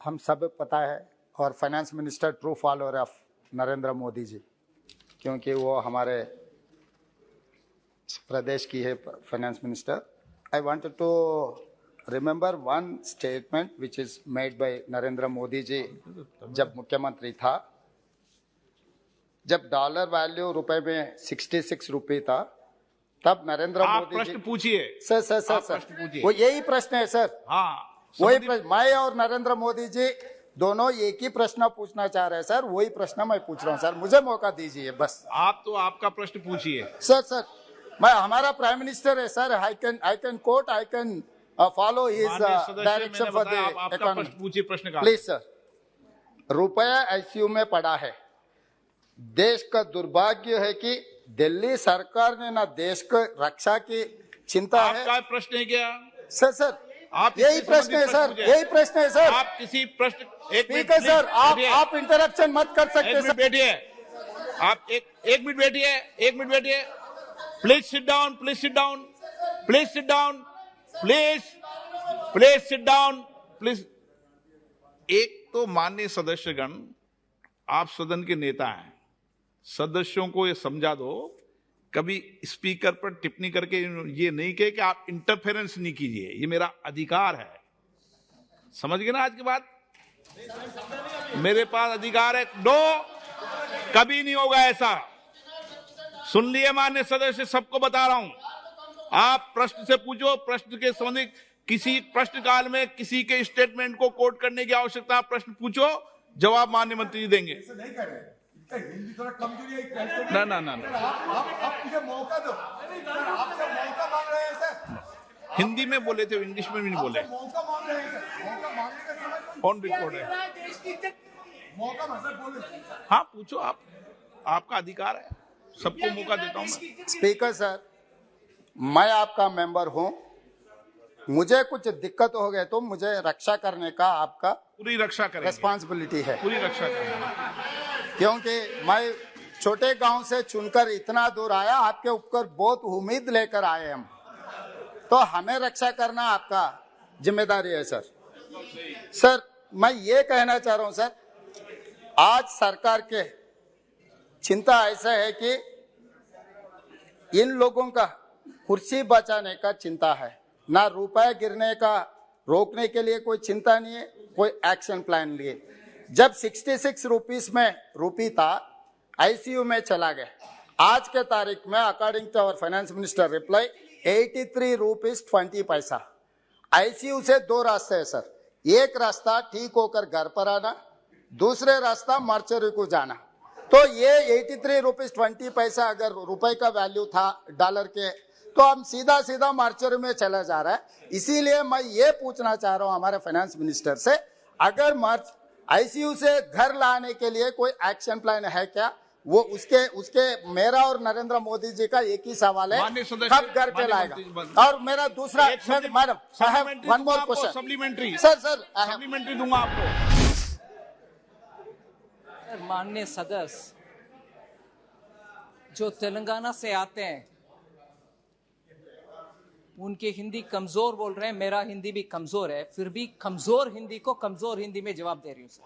हम सब पता है और finance minister true follower of Narendra Modi ji, क्योंकि वो हमारे प्रदेश की है finance minister. I wanted to remember one statement which is made by Narendra Modi ji जब मुख्यमंत्री था, जब डॉलर वैल्यू रुपए में 66 रुपये था, तब नरेंद्र मोदी प्रश्न पूछिए. सर वो यही प्रश्न है सर. हाँ, वही प्रश्न मैं और नरेंद्र मोदी जी दोनों एक ही प्रश्न पूछना चाह रहे हैं सर. वही प्रश्न मैं पूछ रहा हूँ सर, मुझे मौका दीजिए बस. आप तो आपका प्रश्न पूछिए. सर मैं हमारा प्राइम मिनिस्टर है sir. I can coat, I can follow his direction for the economy. पूछिए प्रश्न का. Please sir. रुपया आईसीयू में पड़ा है. देश का दुर्भाग्य है कि दिल्ली सरकार ने ना देश को रक्षा की चिंता है. आपका प्रश्न है क्या सर आप यही प्रश्न है सर, यही प्रश्न है सर. आप किसी प्रश्न ठीक है सर, आप इंटरप्शन मत कर सकते सर. बैठिए. आप एक मिनट बैठिए. एक मिनट बैठिए. Please sit down. Please sit down. Please sit down. Please sit down. Please. एक तो माननीय सदस्यगण, आप सदन के नेता हैं, सदस्यों को ये समझा दो, कभी स्पीकर पर टिप्पणी करके ये नहीं कहे कि आप इंटरफेरेंस नहीं कीजिए. ये मेरा अधिकार है. समझ गए ना आज की बात? मेरे पास अधिकार है. कभी नहीं होगा ऐसा. सुन लिए माननीय सदस्य, सबको बता रहा हूं. आप प्रश्न से पूछो. प्रश्न के संबंधित किसी प्रश्न काल में किसी के स्टेटमेंट को कोट करने की आवश्यकता. प्रश्न पूछो, जवाब माननीय मंत्री जी देंगे. हिंदी थोड़ा कमजोरी है. ना आप मुझे मौका दो. आपसे मौका मांग रहे हैं सर. हिंदी में बोले थे, इंग्लिश में भी नहीं बोले. मौका मांग रहे हैं सर. मौका मांगने का समय ऑन रिकॉर्ड है. मौका मतलब बोले. हाँ पूछो. आपका अधिकार है. सबको मौका देता हूं मैं. स्पीकर सर, मैं आपका मेंबर हूं. मुझे कुछ दिक्कत हो गए तो मुझे रक्षा करने का आपका पूरी रक्षा करेंगे. रिस्पॉन्सिबिलिटी है. पूरी रक्षा करेंगे. क्योंकि मैं छोटे गांव से चुनकर इतना दूर आया, आपके ऊपर बहुत उम्मीद लेकर आए हम, तो हमें रक्षा करना आपका जिम्मेदारी है सर. सर मैं ये कहना चाह रहा हूं सर, आज सरकार के चिंता ऐसा है कि इन लोगों का कुर्सी बचाने का चिंता है, ना रुपए गिरने का रोकने के लिए कोई चिंता नहीं है, कोई एक्शन प्लान नहीं है. जब 66 रुपीस में रूपी था, आईसीयू में चला गया. आज के तारीख में according to our finance minister reply 83 rupees 20 पैसा. आईसीयू से दो रास्ते हैं सर. एक रास्ता ठीक होकर घर पर आना, दूसरे रास्ता मार्चरी को जाना. तो ये 83 रुपीस 20 पैसा अगर रुपए का वैल्यू था डॉलर के, तो हम सीधा मार्चरी में चला जा रहा है. इसीलिए मैं ये पूछना चाह रहा हूं हमारे फाइनेंस मिनिस्टर से, अगर आईसीयू से घर लाने के लिए कोई एक्शन प्लान है क्या? वो उसके मेरा और नरेंद्र मोदी जी का एक ही सवाल है, कब घर पे लाएगा? और मेरा दूसरा, madam one more question. Supplementary sir supplementary दूंगा आपको. माननीय सदस्य जो तेलंगाना से आते हैं, उनकी हिंदी कमजोर बोल रहे हैं. मेरा हिंदी भी कमजोर है, फिर भी कमजोर हिंदी को कमजोर हिंदी में जवाब दे रही हूं सर.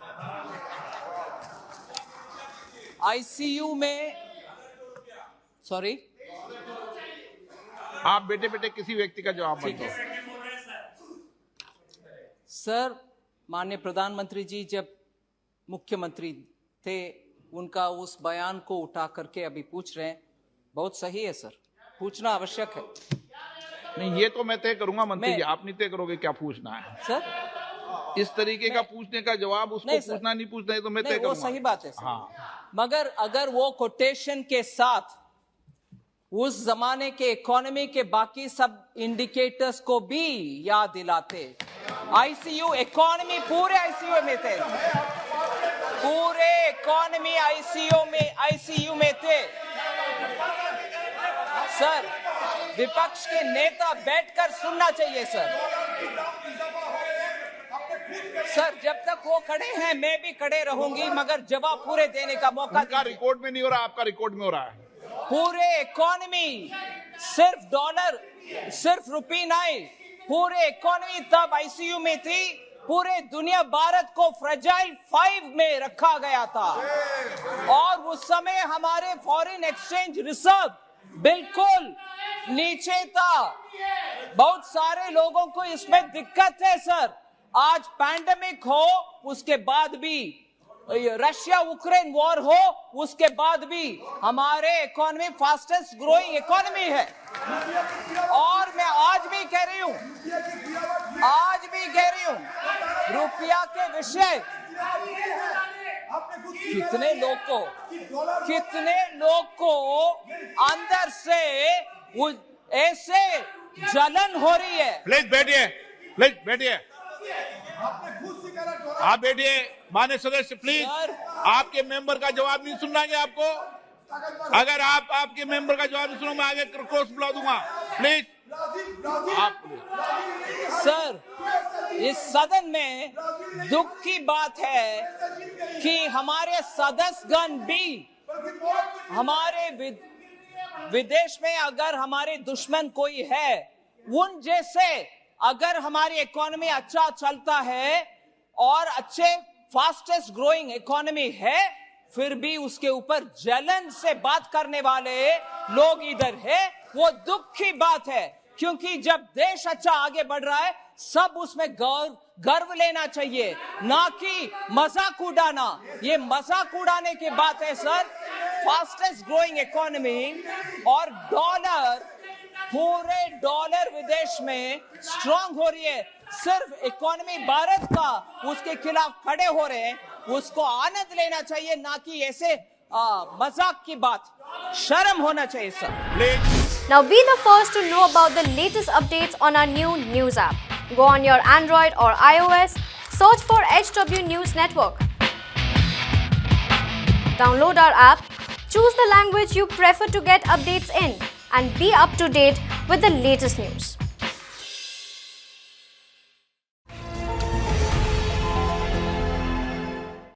आईसीयू में, सॉरी, आप बेटे किसी व्यक्ति का जवाब मत दो. सर माननीय प्रधानमंत्री जी जब मुख्यमंत्री थे, उनका उस बयान को उठा करके अभी पूछ रहे हैं. बहुत सही है सर, पूछना आवश्यक है. नहीं, ये तो मैं तय करूंगा मंत्री जी. आप नहीं तय करोगे क्या पूछना है सर? इस तरीके का पूछने का जवाब उसको पूछना नहीं पूछना है तो मैं तय करूंगा. वो सही बात है सर. हाँ, मगर अगर वो कोटेशन के साथ उस जमाने के इकोनॉमी के बाकी सब इंडिकेटर्स को भी याद दिलाते. आईसीयू इकोनॉमी पूरे आईसीयू में थे, पूरे इकोनॉमी आईसीयू में थे सर. विपक्ष के नेता बैठकर सुनना चाहिए सर. जब तक वो खड़े हैं मैं भी खड़े रहूंगी, मगर जवाब पूरे देने का मौका. उनका रिकॉर्ड में नहीं हो रहा, आपका रिकॉर्ड में हो रहा है. पूरे इकोनॉमी, सिर्फ डॉलर, सिर्फ रुपी नहीं, पूरे इकोनॉमी तब आईसीयू में थी. पूरे दुनिया भारत को फ्रेजाइल 5 में रखा गया था और उस समय हमारे फॉरेन एक्सचेंज रिजर्व बिल्कुल नीचे था। बहुत सारे लोगों को इसमें दिक्कत है सर। आज पैंडेमिक हो, उसके बाद भी रशिया यूक्रेन वॉर हो, उसके बाद भी हमारे इकोनॉमी फास्टेस्ट ग्रोइंग इकोनॉमी है। और मैं आज भी कह रही हूं, रुपया के विषय कितने लोग को अंदर से ऐसे जलन हो रही है। प्लीज बैठिए आप बैठिए। माननीय सदस्य प्लीज, आपके मेंबर का जवाब नहीं सुनना है आपको। अगर आपके मेंबर का जवाब नहीं सुनो, मैं आगे क्रॉस बुला दूंगा। प्लीज आप सर, इस सदन में दुख की बात है कि हमारे सदस्यगण भी हमारे विदेश में अगर हमारे दुश्मन कोई है, उन जैसे अगर हमारी इकोनॉमी अच्छा चलता है और अच्छे फास्टेस्ट ग्रोइंग इकोनॉमी है, फिर भी उसके ऊपर जलन से बात करने वाले लोग इधर है। वो दुख की बात है, क्योंकि जब देश अच्छा आगे बढ़ रहा है, सब उसमें गर्व लेना चाहिए, ना कि मजाक उड़ाना। ये मजाक उड़ाने की बात है सर। फास्टेस्ट ग्रोइंग इकोनॉमी और पूरे डॉलर विदेश में स्ट्रांग हो रही है। सिर्फ इकोनॉमी भारत का उसके खिलाफ खड़े हो रहे हैं, उसको आनंद लेना चाहिए, ना कि ऐसे मजाक की बात। शर्म होना चाहिए sir. Now be the first to know about the latest updates on our new news app. Go on your Android or iOS, search for HW News Network. Download our app, choose the language you prefer to get updates in, and be up to date with the latest news.